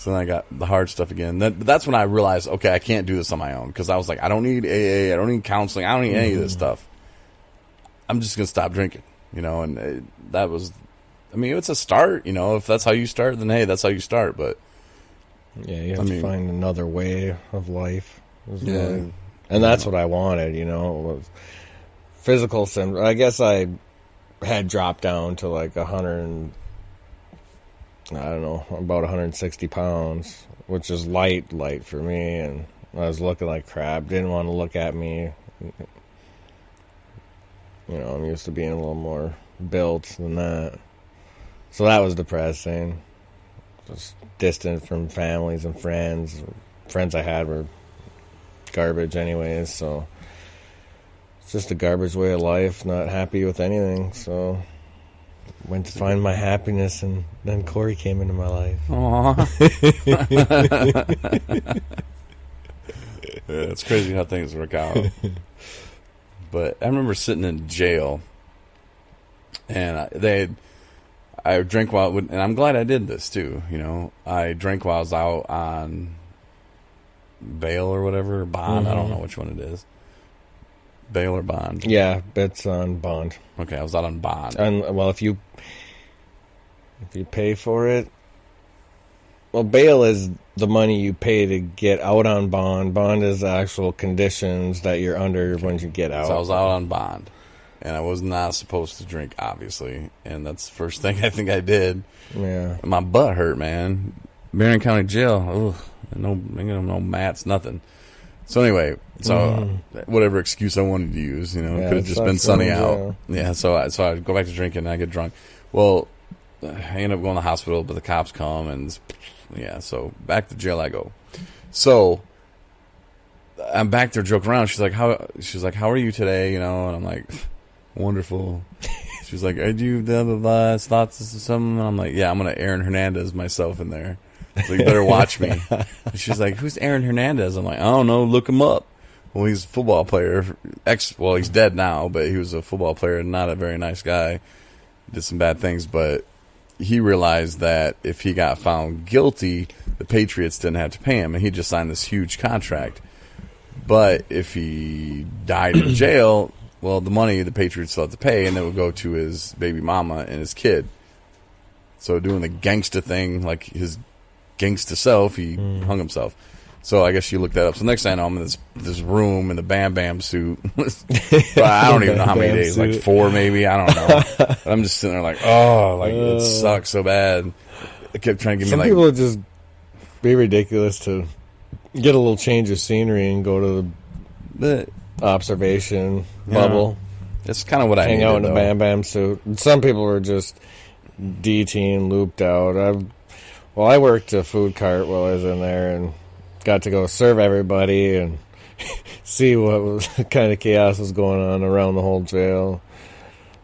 So then I got the hard stuff again. That's when I realized, okay, I can't do this on my own. Because I was like, I don't need AA, I don't need counseling, I don't need any of this stuff. I'm just going to stop drinking, and that was, it's a start, if that's how you start, then hey, that's how you start, but. Yeah, you have to find another way of life. And that's what I wanted, was physical symptoms. I guess I had dropped down to like 100 about 160 pounds, which is light for me, and I was looking like crap. Didn't want to look at me. I'm used to being a little more built than that. So that was depressing. Just distant from families and friends. Friends I had were garbage anyways, so it's just a garbage way of life, not happy with anything, so went to find my happiness, and then Corey came into my life. Aww. Yeah, it's crazy how things work out. But I remember sitting in jail, and I drank and I'm glad I did this too, I drank while I was out on bail or whatever, bond, I don't know which one it is. Bail or bond? Yeah, it's on bond. Okay, I was out on bond. And well, if you pay for it, well, bail is the money you pay to get out on bond. Bond is the actual conditions that you're under when you get out. So I was out on bond, and I was not supposed to drink, obviously, and that's the first thing I think I did. Yeah, my butt hurt, man. Marion County Jail. Ugh, no mats, nothing. So anyway, whatever excuse I wanted to use, it could have just been sunny out. Yeah, so I go back to drinking and I get drunk. Well, I end up going to the hospital, but the cops come and so back to jail I go. So I'm back there joking around. She's like, how are you today? And I'm like, wonderful. She's like, are you blah blah blah thoughts of something? And I'm like, yeah, I'm gonna Aaron Hernandez myself in there. So you better watch me. And she's like, who's Aaron Hernandez? I'm like, I don't know, look him up. Well, he's a football player. He's dead now, but he was a football player and not a very nice guy. Did some bad things, but he realized that if he got found guilty, the Patriots didn't have to pay him, and he just signed this huge contract. But if he died in jail, well, the money the Patriots still have to pay, and it would go to his baby mama and his kid. So doing the gangsta thing, like his gangsta self, he hung himself. So I guess you look that up. So next thing I know, I'm in this room in the Bam Bam suit. I don't even know how many days, suit. Like 4 maybe, I don't know. But I'm just sitting there like, it sucks so bad. It kept trying to give me like... Some people would just be ridiculous to get a little change of scenery and go to the observation bubble. That's kind of what I hang needed, out in a Bam Bam suit. Some people were just DTing, looped out. I worked a food cart while I was in there and got to go serve everybody and see what kind of chaos was going on around the whole jail,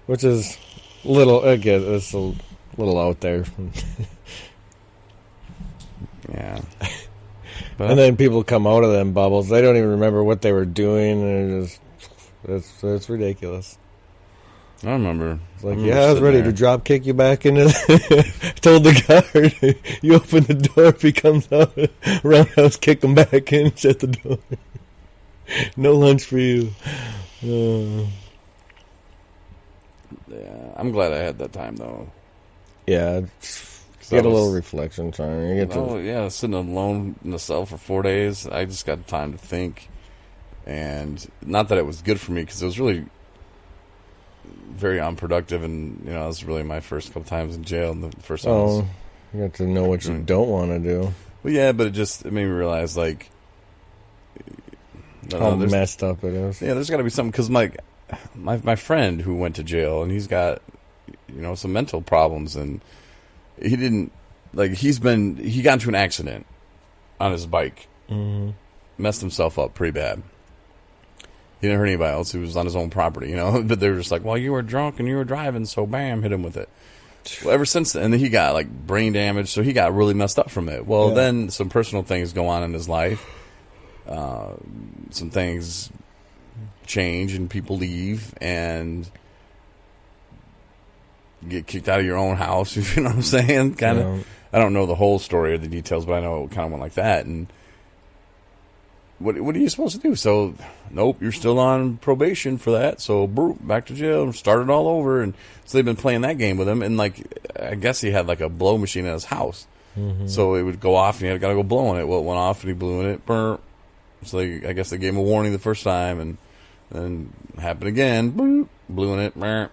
which is it's a little out there. Yeah. And then people come out of them bubbles. They don't even remember what they were doing. And it's ridiculous. I remember. It's like, I was ready to drop kick you back into I told the guard, you open the door, if he comes out, roundhouse kick him back in, shut the door. No lunch for you. Yeah, I'm glad I had that time, though. Yeah, get a little reflection time. You get sitting alone in the cell for 4 days, I just got time to think. And not that it was good for me, because it was really very unproductive, and it was really my first couple times in jail. And the first time you have to know what you don't want to do. Well, yeah, but it made me realize like how messed up it is. Yeah, there's got to be something, because my friend who went to jail, and he's got some mental problems, and he didn't he got into an accident on his bike, messed himself up pretty bad. He didn't hurt anybody else. He was on his own property, But they were just like, well, you were drunk and you were driving, so bam, hit him with it. Well, ever since then, and then he got like brain damage, so he got really messed up from it. Well, then some personal things go on in his life. Some things change and people leave and get kicked out of your own house. You know what I'm saying? Kind of. I don't know the whole story or the details, but I know it kind of went like that. And what are you supposed to do? So, nope, you're still on probation for that. So, back to jail, start it all over. And so they've been playing that game with him. And like, I guess he had like a blow machine in his house. Mm-hmm. So it would go off, and he got to go blow in it. Well, it went off, and he blew in it. Burr. So I guess they gave him a warning the first time, and then happened again. Blew in it. Burr.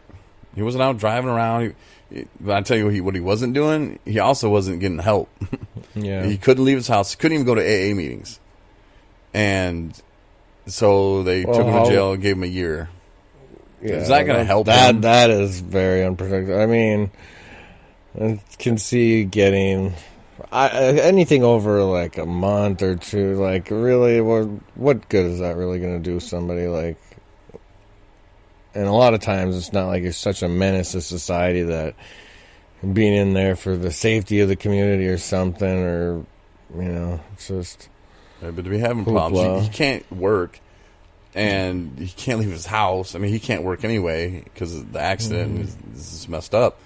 He wasn't out driving around. But I tell you what he wasn't doing. He also wasn't getting help. Yeah, he couldn't leave his house. He couldn't even go to AA meetings. And so they took him to jail and gave him a year. Yeah, is that going to help him? That is very unpredictable. I mean, I can see getting anything over like a month or two. Like, really, what good is that really going to do somebody? Like, and a lot of times it's not like you're such a menace to society that being in there for the safety of the community or something, or it's just. Yeah, but to be having problems, he can't work, and he can't leave his house. I mean, he can't work anyway because the accident is messed up,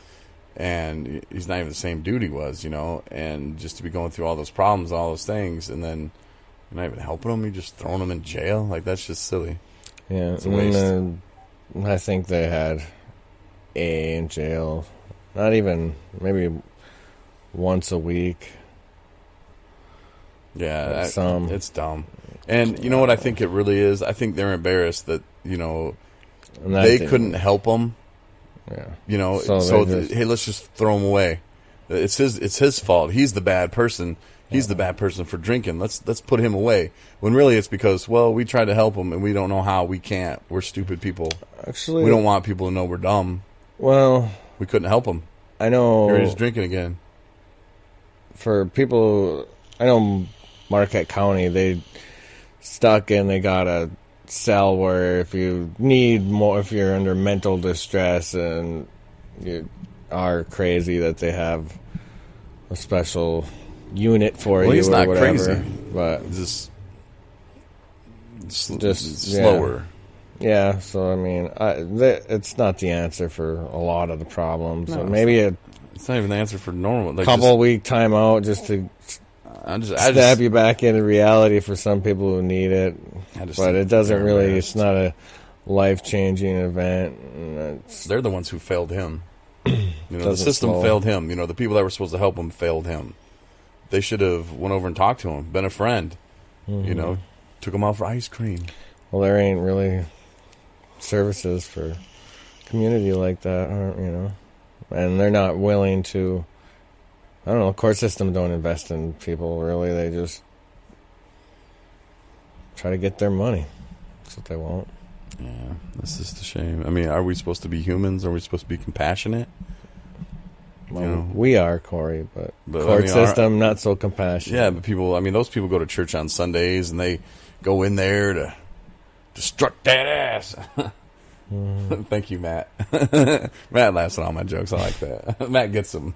and he's not even the same dude he was, and just to be going through all those problems, all those things, and then you're not even helping him, you're just throwing him in jail. Like, that's just silly. Yeah, it's a waste. I think they had AA in jail, not even, maybe once a week. Yeah, it's dumb. And you know what I think it really is? I think they're embarrassed that, they couldn't help him. Yeah. Hey, let's just throw him away. It's his fault. He's the bad person. He's the bad person for drinking. Let's put him away. When really it's because, well, we tried to help him and we don't know how. We can't. We're stupid people. Actually, we don't want people to know we're dumb. Well, we couldn't help him. I know. Here he's drinking again. For people, I know Marquette County, they stuck in, they got a cell where if you need more, if you're under mental distress and you are crazy, that they have a special unit for you. He's not whatever, crazy, but just slower. Yeah, so I mean, it's not the answer for a lot of the problems. No, so maybe it's not even the answer for normal. Like couple week timeout just to stab you back into reality for some people who need it. But it doesn't really. It's not a life-changing event. They're the ones who failed him. The system failed him. The people that were supposed to help him failed him. They should have went over and talked to him, been a friend. Mm-hmm. Took him out for ice cream. Well, there ain't really services for community like that, and they're not willing to. I don't know. Court systems don't invest in people, really. They just try to get their money. That's what they want. Yeah, that's just a shame. I mean, are we supposed to be humans? Are we supposed to be compassionate? Well, we are, Corey, but court system, not so compassionate. Yeah, but those people go to church on Sundays, and they go in there to strut that ass. Thank you, Matt. Matt laughs at all my jokes. I like that. Matt gets them.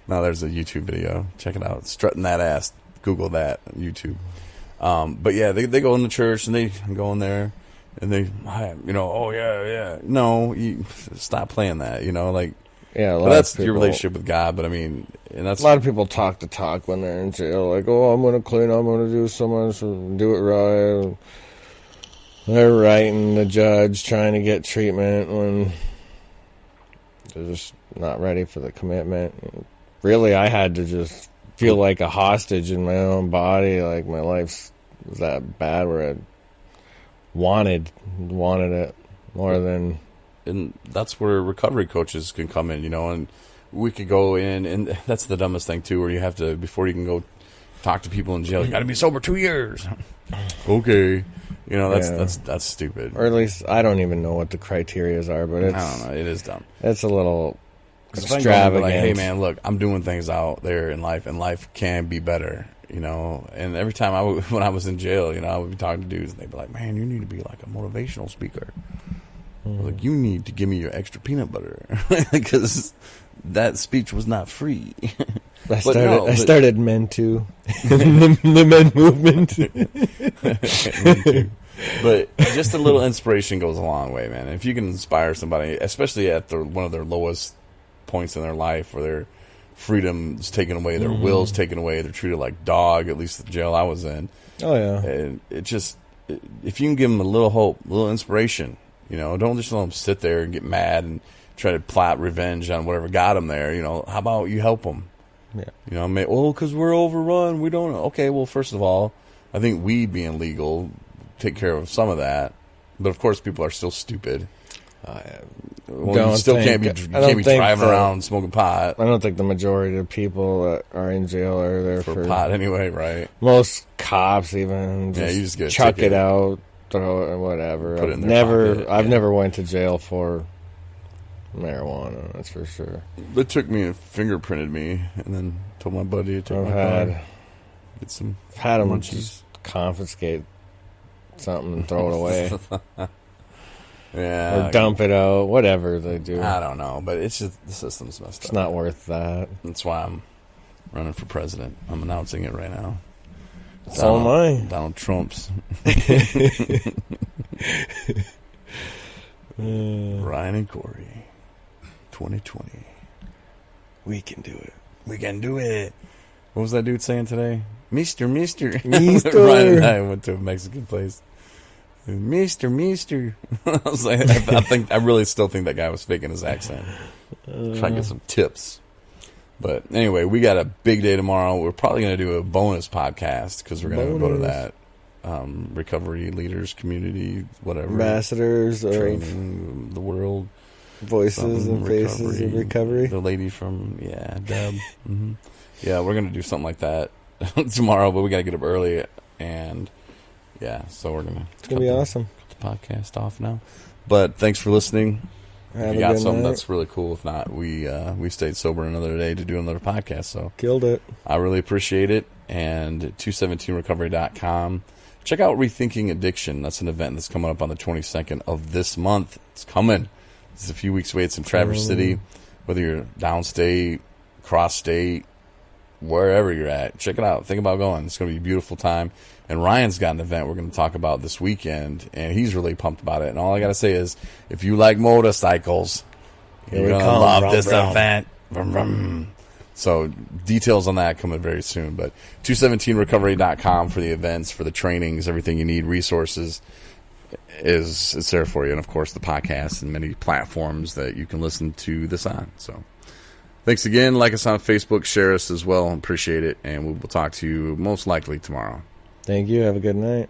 Now there's a YouTube video. Check it out. Strutting that ass. Google that on YouTube. But yeah, they go in the church and they go in there and they, oh yeah. No, you stop playing that. But that's your relationship with God. But and that's a lot of people talk the talk when they're in jail. Like, oh, I'm going to clean. I'm going to do so much, do it right. They're writing the judge trying to get treatment when they're just not ready for the commitment. Really, I had to just feel like a hostage in my own body. Like my life was that bad where I wanted it more than. And that's where recovery coaches can come in, and we could go in, and that's the dumbest thing too, where you have to, before you can go talk to people in jail, you got to be sober 2 years. Okay. That's stupid. Or at least I don't even know what the criterias are, but I don't know. It is dumb. It's a little extravagant. Like, hey man, look, I'm doing things out there in life, and life can be better. And every time when I was in jail, I would be talking to dudes, and they'd be like, "Man, you need to be like a motivational speaker. Like, you need to give me your extra peanut butter because that speech was not free." I started Men Too, the men movement. But just a little inspiration goes a long way, man. If you can inspire somebody, especially at one of their lowest points in their life, where freedom's taken away, their will's taken away, they're treated like dog, at least the jail I was in. Oh, yeah. And it just, if you can give them a little hope, a little inspiration, don't just let them sit there and get mad and try to plot revenge on whatever got them there. How about you help them? Yeah. Because we're overrun. We don't. Okay, well, first of all, I think weed being legal take care of some of that. But of course, people are still stupid. You still can't be driving around smoking pot. I don't think the majority of people that are in jail are there for pot anyway, right? Most cops even you just get chuck it out, throw it, whatever. Put it in their pocket. I've never went to jail for marijuana. That's for sure. They took me and fingerprinted me, and then told my buddy to take my car, get some. I've had them just confiscate something and throw it away. Yeah, or dump it out, whatever they do. I don't know, but it's just the system's messed up. It's not worth that. That's why I'm running for president. I'm announcing it right now. So am I. Donald Trump's. Ryan and Corey, 2020. We can do it. We can do it. What was that dude saying today? Mister. Ryan and I went to a Mexican place. Mister. I was like, I really still think that guy was faking his accent. Trying to get some tips. But anyway, we got a big day tomorrow. We're probably going to do a bonus podcast because we're going to go to that recovery leaders community, whatever. Ambassadors training the world. Voices and faces of recovery. The lady from, Deb. Mm-hmm. Yeah, we're going to do something like that tomorrow, but we got to get up early and... Yeah, so we're going to... It's going to be awesome. Cut the podcast off now. But thanks for listening. If you got something, that's really cool. If not, we stayed sober another day to do another podcast. So killed it. I really appreciate it. And 217recovery.com. Check out Rethinking Addiction. That's an event that's coming up on the 22nd of this month. It's coming. It's a few weeks away. It's in Traverse City. Whether you're downstate, cross-state, wherever you're at, check it out. Think about going. It's going to be a beautiful time. And Ryan's got an event we're going to talk about this weekend, and he's really pumped about it. And all I got to say is, if you like motorcycles, you're going to love this event. Vroom, vroom. So details on that coming very soon. But 217recovery.com for the events, for the trainings, everything you need, resources, it's there for you. And, of course, the podcast and many platforms that you can listen to this on. So thanks again. Like us on Facebook. Share us as well. Appreciate it. And we will talk to you most likely tomorrow. Thank you. Have a good night.